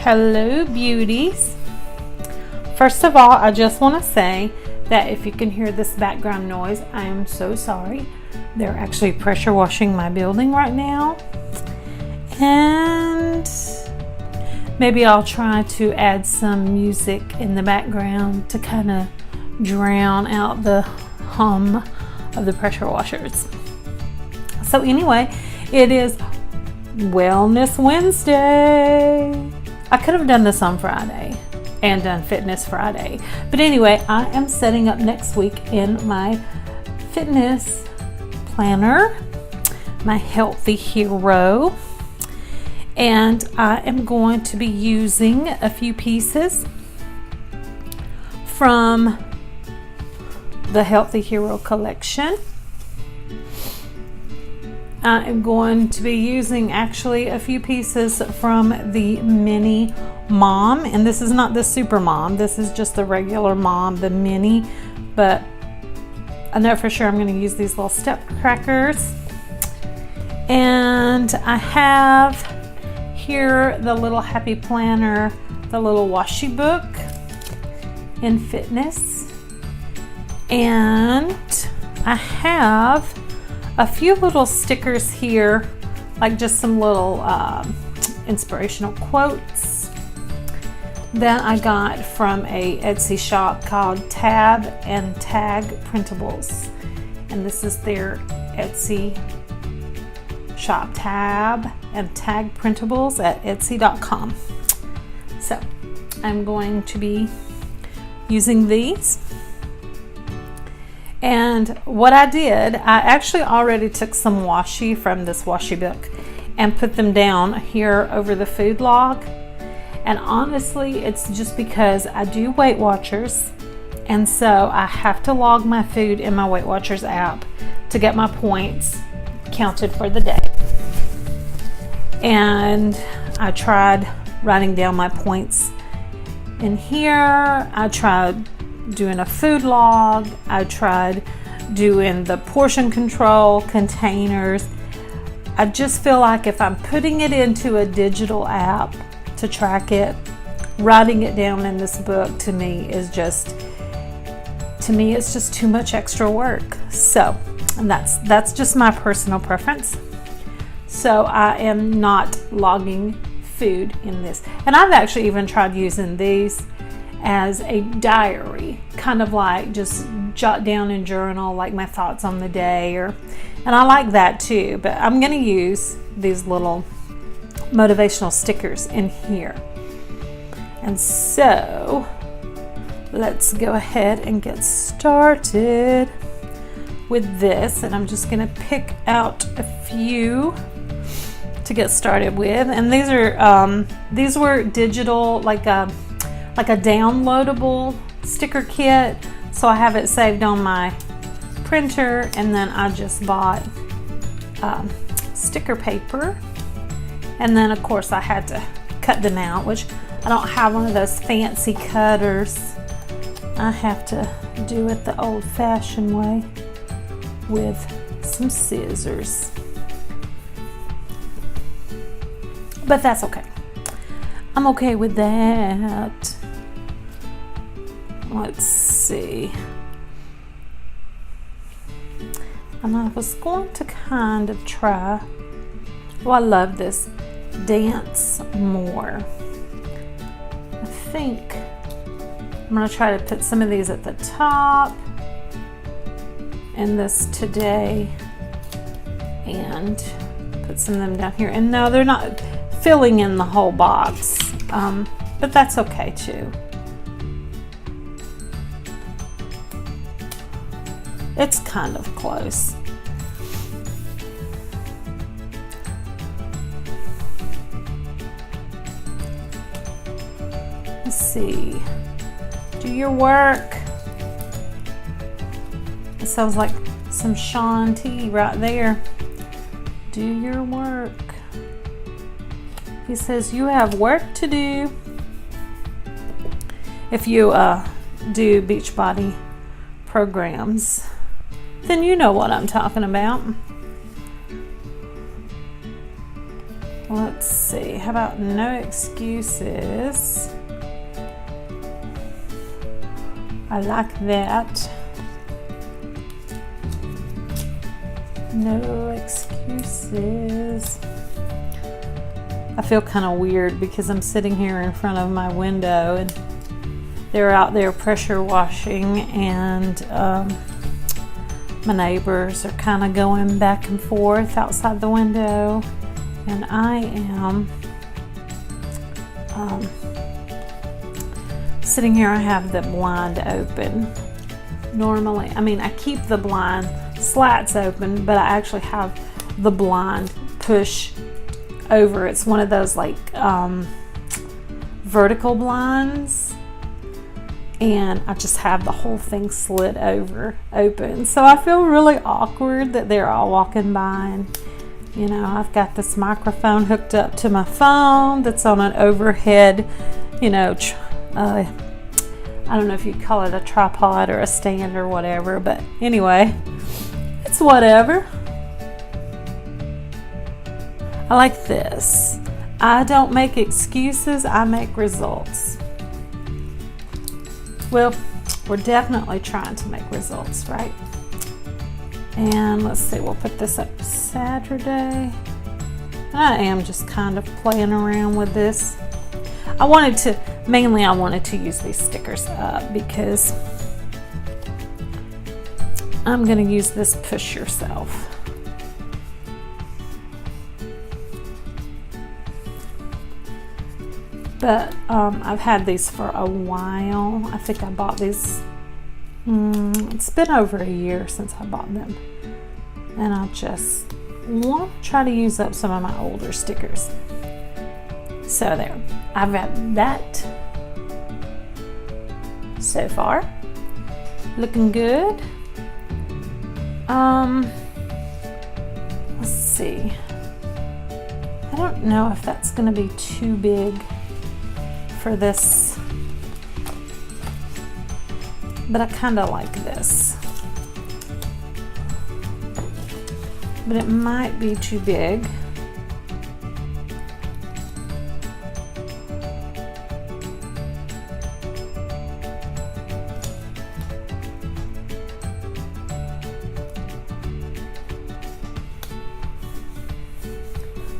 Hello beauties. First of all, I just want to say that if you can hear this background noise, I am so sorry. They're actually pressure washing my building right now, and maybe I'll try to add some music in the background to kind of drown out the hum of the pressure washers. So anyway, it is Wellness Wednesday. I could have done this on Friday and done Fitness Friday. But anyway, I am setting up next week in my fitness planner, my Healthy Hero. And I am going to be using a few pieces from the Healthy Hero collection. I am going to be using actually a few pieces from the mini mom, and this is not the super mom, this is just the regular mom, the mini, but I know for sure I'm going to use these little step crackers. And I have here the little happy planner, the little Washi book in fitness, and I have a few little stickers here, like just some little inspirational quotes that I got from a Etsy shop called Tab and Tag Printables, and this is their Etsy shop, Tab and Tag Printables at Etsy.com. So I'm going to be using these. And what I did, I actually already took some washi from this washi book and put them down here over the food log. And honestly, it's just because I do Weight Watchers, and so I have to log my food in my Weight Watchers app to get my points counted for the day. And I tried writing down my points in here. I tried doing a food log. I tried doing the portion control containers. I just feel like if I'm putting it into a digital app to track it, writing it down in this book to me is just, it's just too much extra work. So, and that's just my personal preference. So I am not logging food in this. And I've actually even tried using these as a diary, kind of like just jot down and journal like my thoughts on the day, and I like that too. But I'm going to use these little motivational stickers in here. And so let's go ahead and get started with this, and I'm just going to pick out a few to get started with. And these were digital, like a downloadable sticker kit, so I have it saved on my printer, and then I just bought sticker paper, and then of course I had to cut them out, which I don't have one of those fancy cutters. I have to do it the old-fashioned way with some scissors, but that's okay. I'm okay with that. Let's see. And I was going to kind of try, I love this, dance more. I think I'm going to try to put some of these at the top in this today, and put some of them down here. And no, they're not filling in the whole box, but that's okay too. It's kind of close. Let's see. Do your work. It sounds like some Sean T right there. Do your work. He says you have work to do. If you do Beachbody programs, then you know what I'm talking about. Let's see, how about no excuses? I like that. No excuses. I feel kind of weird because I'm sitting here in front of my window and they're out there pressure washing, and my neighbors are kind of going back and forth outside the window, and I am sitting here. I have the blind open. Normally, I mean, I keep the blind slats open, but I actually have the blind push over. It's one of those like vertical blinds, and I just have the whole thing slid over open. So I feel really awkward that they're all walking by, and you know, I've got this microphone hooked up to my phone that's on an overhead, you know, I don't know if you'd call it a tripod or a stand or whatever, but anyway, it's whatever. I like this. I don't make excuses, I make results. Well, we're definitely trying to make results, right? And let's see, we'll put this up Saturday. I am just kind of playing around with this. I wanted to use these stickers up because I'm going to use this push yourself. But I've had these for a while. I think I bought these, it's been over a year since I bought them. And I just want to try to use up some of my older stickers. So there, I've got that so far. Looking good. Let's see. I don't know if that's going to be too big for this, but I kind of like this, but it might be too big.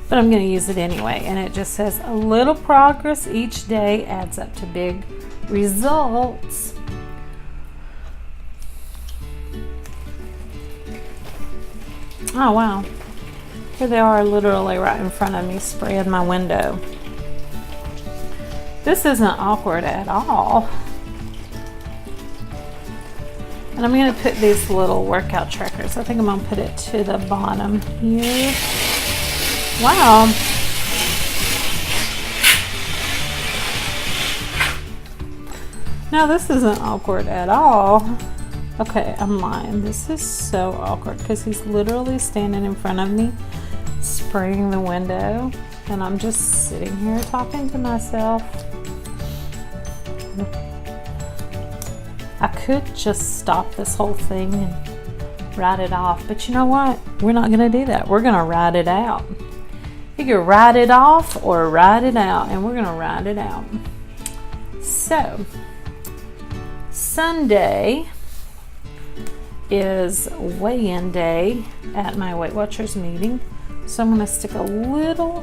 But I'm going to use it anyway, and it just says a little progress each day adds up to big results. Oh wow, here they are literally right in front of me spraying my window. This isn't awkward at all. And I'm going to put these little workout trackers. I think I'm going to put it to the bottom here. Wow. No, this isn't awkward at all. Okay, I'm lying. This is so awkward because he's literally standing in front of me, spraying the window, and I'm just sitting here talking to myself. I could just stop this whole thing and write it off, but you know what? We're not going to do that. We're going to write it out. You can write it off or write it out, and we're going to write it out. So, Sunday is weigh-in day at my Weight Watchers meeting. So I'm going to stick a little,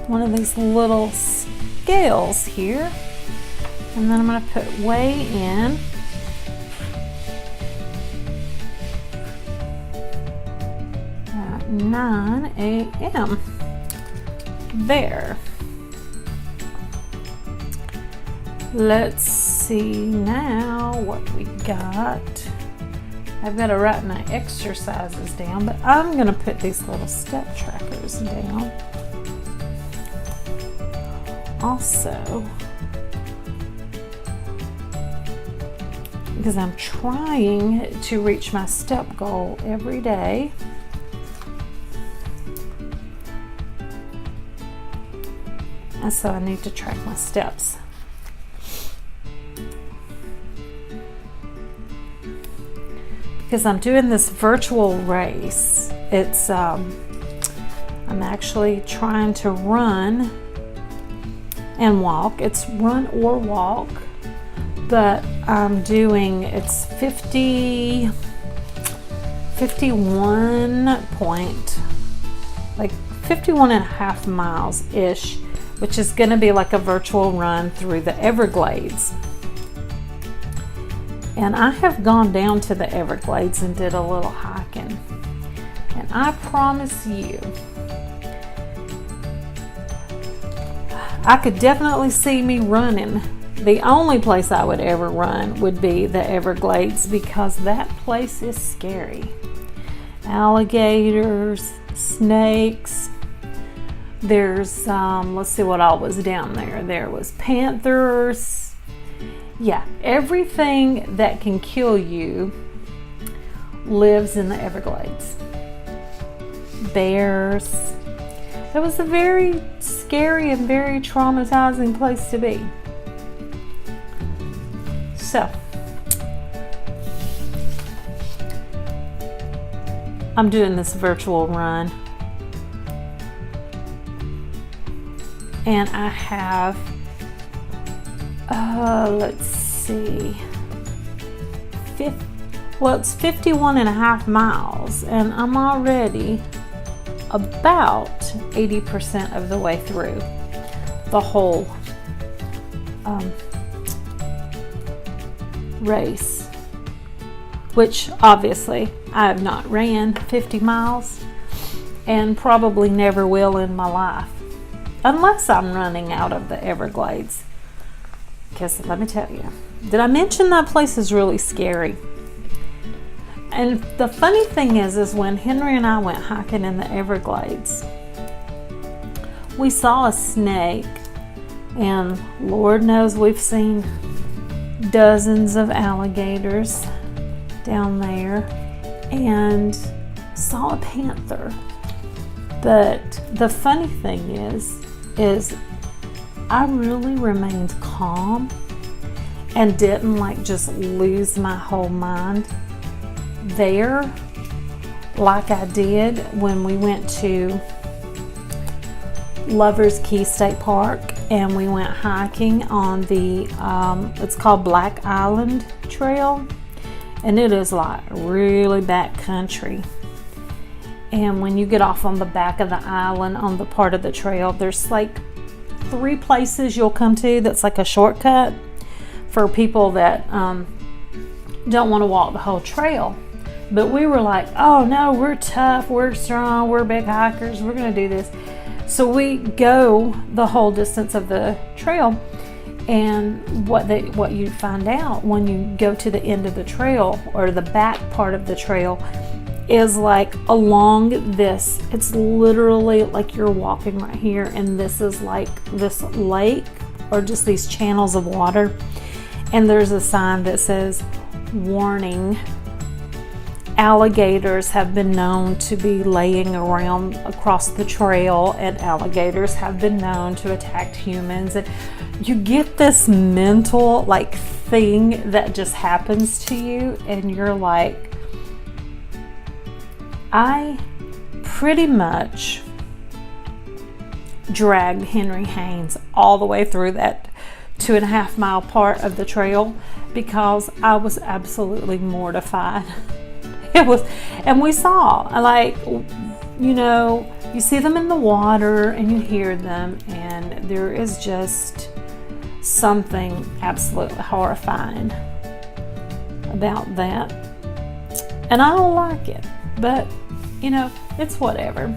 one of these little scales here, and then I'm going to put weigh in. At 9 a.m. There. Let's see now what we got. I've got to write my exercises down, but I'm going to put these little step trackers down. Also, because I'm trying to reach my step goal every day. And so I need to track my steps. because I'm doing this virtual race. It's I'm actually trying to run and walk. It's run or walk, but I'm doing, it's 51 and a half miles ish, which is going to be like a virtual run through the Everglades. And I have gone down to the Everglades and did a little hiking, and I promise you, I could definitely see me running. The only place I would ever run would be the Everglades, because that place is scary. Alligators, snakes. There's, let's see what all was down there. There was panthers. Yeah, everything that can kill you lives in the Everglades. Bears. It was a very scary and very traumatizing place to be. So, I'm doing this virtual run, and I have, let's see, it's 51 and a half miles, and I'm already about 80% of the way through the whole race, which obviously I have not ran 50 miles and probably never will in my life, unless I'm running out of the Everglades. Because let me tell you, did I mention that place is really scary? And the funny thing is when Henry and I went hiking in the Everglades, we saw a snake, and Lord knows we've seen dozens of alligators down there, and saw a panther. But the funny thing is I really remained calm and didn't like just lose my whole mind there like I did when we went to Lover's Key State Park and we went hiking on the it's called Black Island Trail, and it is like really back country. And when you get off on the back of the island on the part of the trail, there's like 3 places you'll come to that's like a shortcut for people that don't want to walk the whole trail. But we were like, oh no, we're tough, we're strong, we're big hikers, we're gonna do this. So we go the whole distance of the trail, and what you find out when you go to the end of the trail, or the back part of the trail, is like along this, it's literally like you're walking right here, and this is like this lake or just these channels of water, and there's a sign that says, warning, alligators have been known to be laying around across the trail, and alligators have been known to attack humans. And you get this mental like thing that just happens to you, and you're like, I pretty much dragged Henry Haynes all the way through that 2.5 mile part of the trail because I was absolutely mortified. It was, and we saw, like, you know, you see them in the water and you hear them, and there is just something absolutely horrifying about that. And I don't like it, but you know, it's whatever.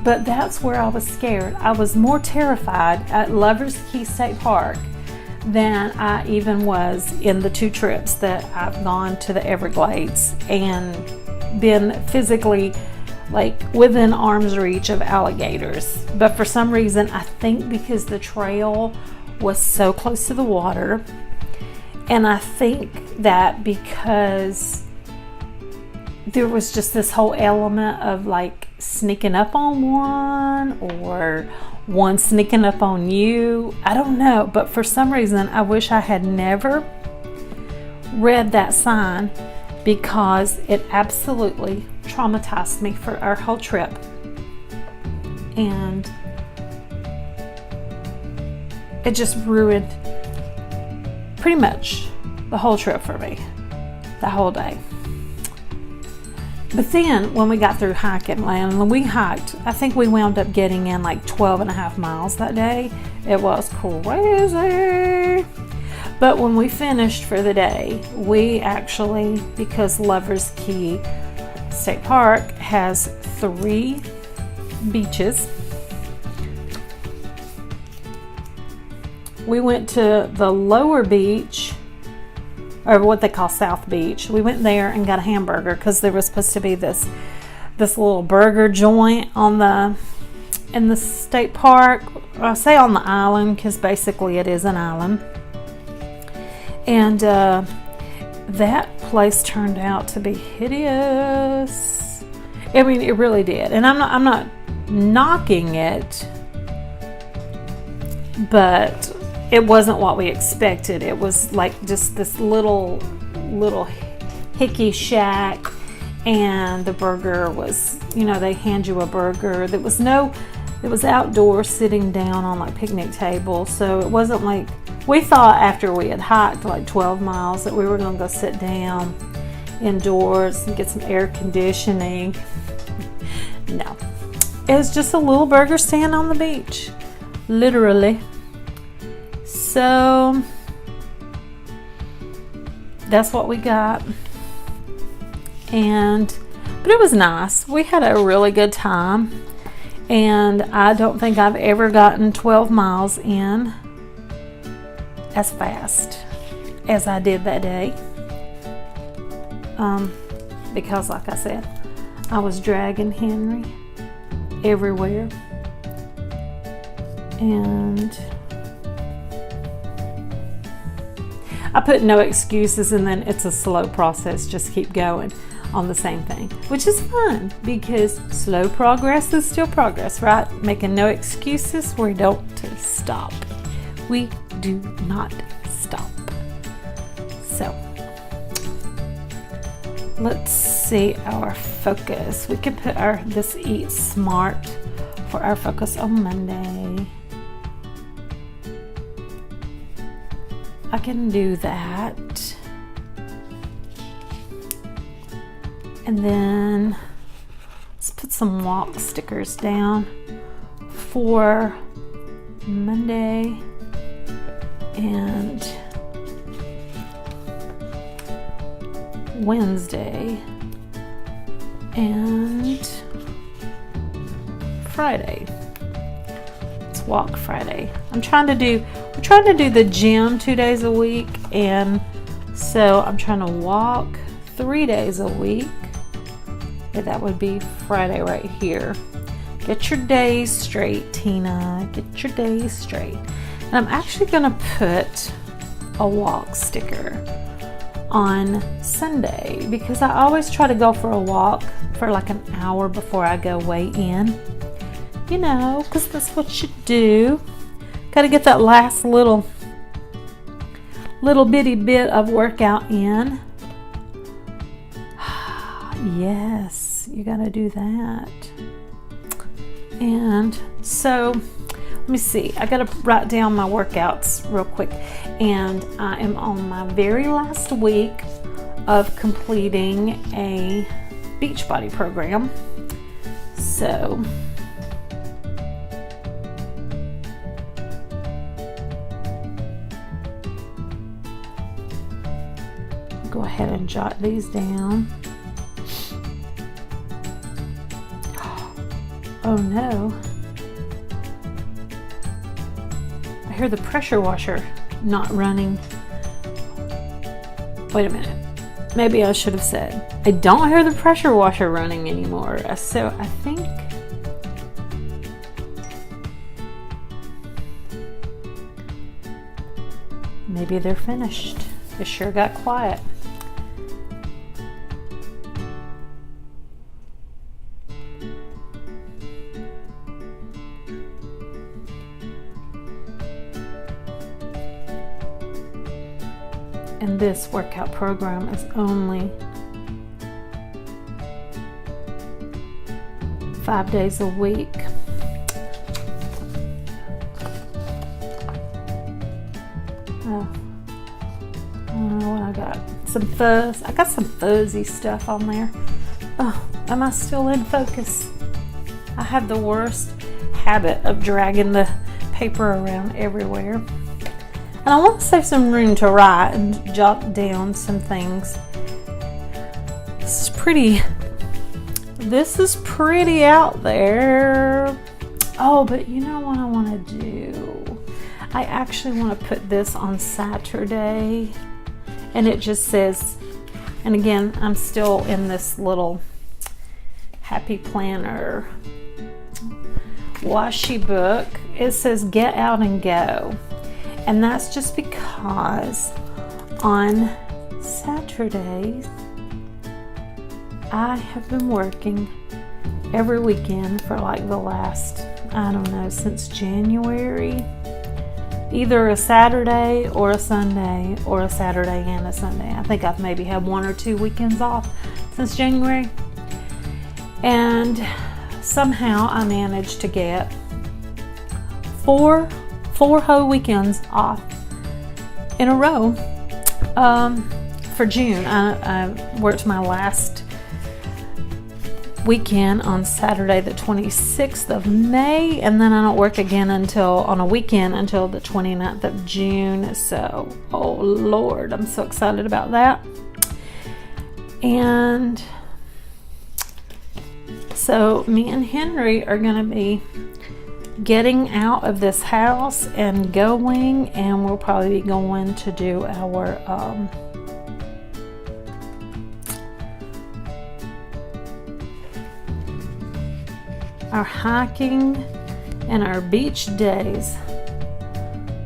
But that's where I was scared. I was more terrified at Lover's Key State Park than I even was in the 2 trips that I've gone to the Everglades and been physically like within arm's reach of alligators. But for some reason, I think because the trail was so close to the water, and I think that because there was just this whole element of like sneaking up on one or one sneaking up on you. I don't know, but for some reason I wish I had never read that sign, because it absolutely traumatized me for our whole trip. And it just ruined pretty much the whole trip for me, the whole day. But then when we got through hiking, and we hiked, I think we wound up getting in like 12 and a half miles that day. It was crazy. But when we finished for the day, we actually, because Lover's Key State Park has 3 beaches, we went to the lower beach, or what they call South Beach. We went there and got a hamburger, because there was supposed to be this little burger joint in the state park. I say on the island, because basically it is an island. And that place turned out to be hideous. I mean, it really did. And I'm not knocking it, but it wasn't what we expected. It was like just this little hickey shack, and the burger was, they hand you a burger. It was outdoors, sitting down on like picnic tables. So it wasn't like, we thought after we had hiked like 12 miles that we were going to go sit down indoors and get some air conditioning. No, it was just a little burger stand on the beach, literally. So that's what we got. But it was nice. We had a really good time, and I don't think I've ever gotten 12 miles in as fast as I did that day, because like I said, I was dragging Henry everywhere, and I put no excuses, and then it's a slow process, just keep going on the same thing, which is fun, because slow progress is still progress, right? Making no excuses, we don't stop. We do not stop. So let's see our focus. We can put this Eat Smart for our focus on Monday. I can do that. And then let's put some walk stickers down for Monday and Wednesday and Friday. It's Walk Friday. We're trying to do the gym 2 days a week, and so I'm trying to walk 3 days a week. Yeah, that would be Friday right here. Get your days straight, Tina. Get your days straight. And I'm actually going to put a walk sticker on Sunday, because I always try to go for a walk for like an hour before I go weigh in. Because that's what you do. Got to get that last little bitty bit of workout in. Yes, you got to do that. And so, let me see. I got to write down my workouts real quick. And I am on my very last week of completing a Beachbody program. So, go ahead and jot these down. Oh no. I hear the pressure washer not running. Wait a minute. Maybe I should have said, I don't hear the pressure washer running anymore. So I think maybe they're finished. It sure got quiet. And this workout program is only 5 days a week. Oh, I don't know what I got. Some fuzz. I got some fuzzy stuff on there. Oh, am I still in focus? I have the worst habit of dragging the paper around everywhere. And I want to save some room to write and jot down some things. This is pretty out there. Oh, but you know what I want to do? I actually want to put this on Saturday. And it just says, and again, I'm still in this little Happy Planner Washi book. It says get out and go. And that's just because on Saturdays, I have been working every weekend for like the last, I don't know, since January. Either a Saturday or a Sunday, or a Saturday and a Sunday. I think I've maybe had 1 or 2 weekends off since January. And somehow I managed to get four whole weekends off in a row for June. I worked my last weekend on Saturday the 26th of May, and then I don't work again on a weekend until the 29th of June. So, oh Lord, I'm so excited about that. And so me and Henry are going to be getting out of this house and going, and we'll probably be going to do our hiking and our beach days.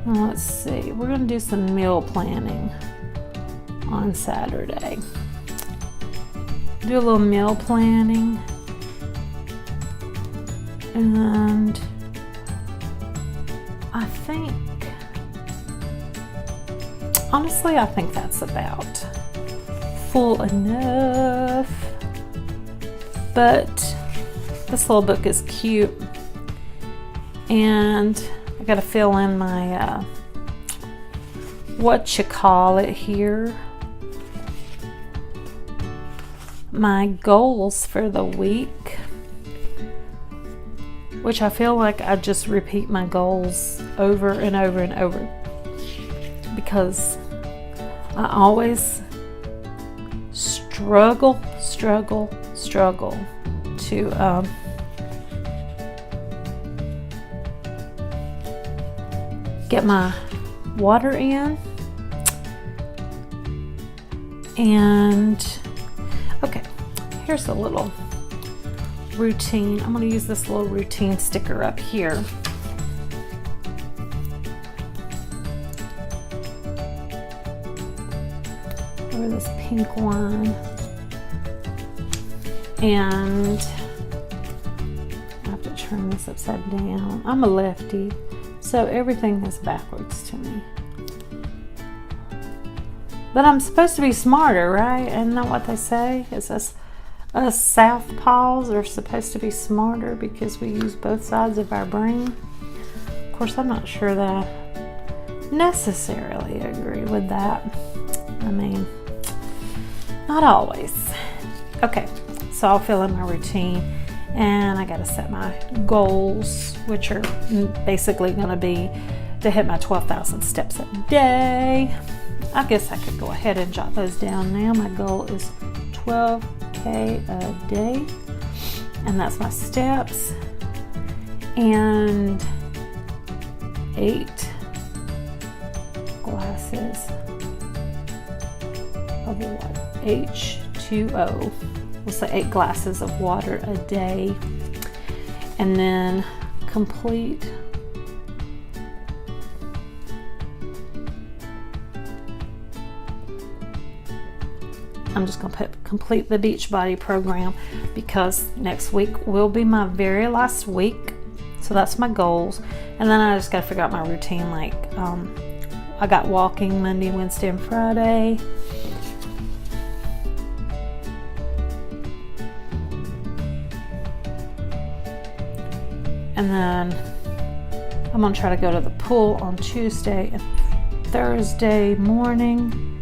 Well, let's see, we're going to do some meal planning on Saturday. Do a little meal planning, and honestly, I think that's about full enough. But this little book is cute, and I gotta fill in my here, my goals for the week, which I feel like I just repeat my goals over and over and over, because I always struggle to get my water in. And okay, here's a little routine. I'm going to use this little routine sticker up here. Or this pink one. And I have to turn this upside down. I'm a lefty, so everything is backwards to me. But I'm supposed to be smarter, right? Isn't that what they say? Is us southpaws are supposed to be smarter because we use both sides of our brain? Of course, I'm not sure that I necessarily agree with that. I mean, not always. Okay, so I'll fill in my routine, and I got to set my goals, which are basically going to be to hit my 12,000 steps a day. I guess I could go ahead and jot those down now. My goal is 12K a day, and that's my steps, and 8 glasses of water, H2O. We'll say 8 glasses of water a day, and then complete I'm just going to put complete the Beachbody program, because next week will be my very last week. So that's my goals. And then I just got to figure out my routine, like I got walking Monday, Wednesday, and Friday. And then I'm gonna try to go to the pool on Tuesday and Thursday morning.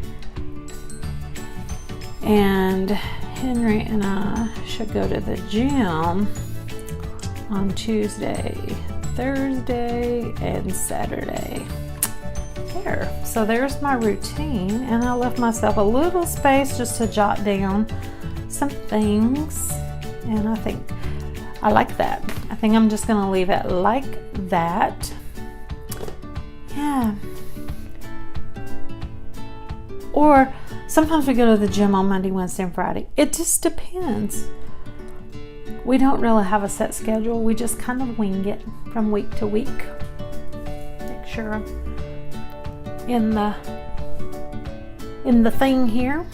And Henry and I should go to the gym on Tuesday, Thursday, and Saturday. There. So there's my routine, and I left myself a little space just to jot down some things, and I think I like that. I think I'm just gonna leave it like that. Yeah. Or sometimes we go to the gym on Monday, Wednesday, and Friday. It just depends. We don't really have a set schedule. We just kind of wing it from week to week. Make sure I'm in the thing here.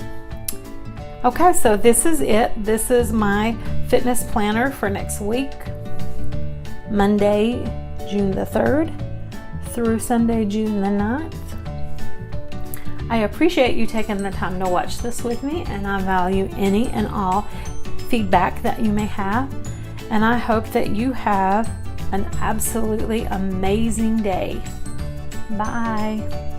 Okay, so this is it. This is my fitness planner for next week. Monday, June the 3rd through Sunday, June the 9th. I appreciate you taking the time to watch this with me, and I value any and all feedback that you may have. And I hope that you have an absolutely amazing day. Bye.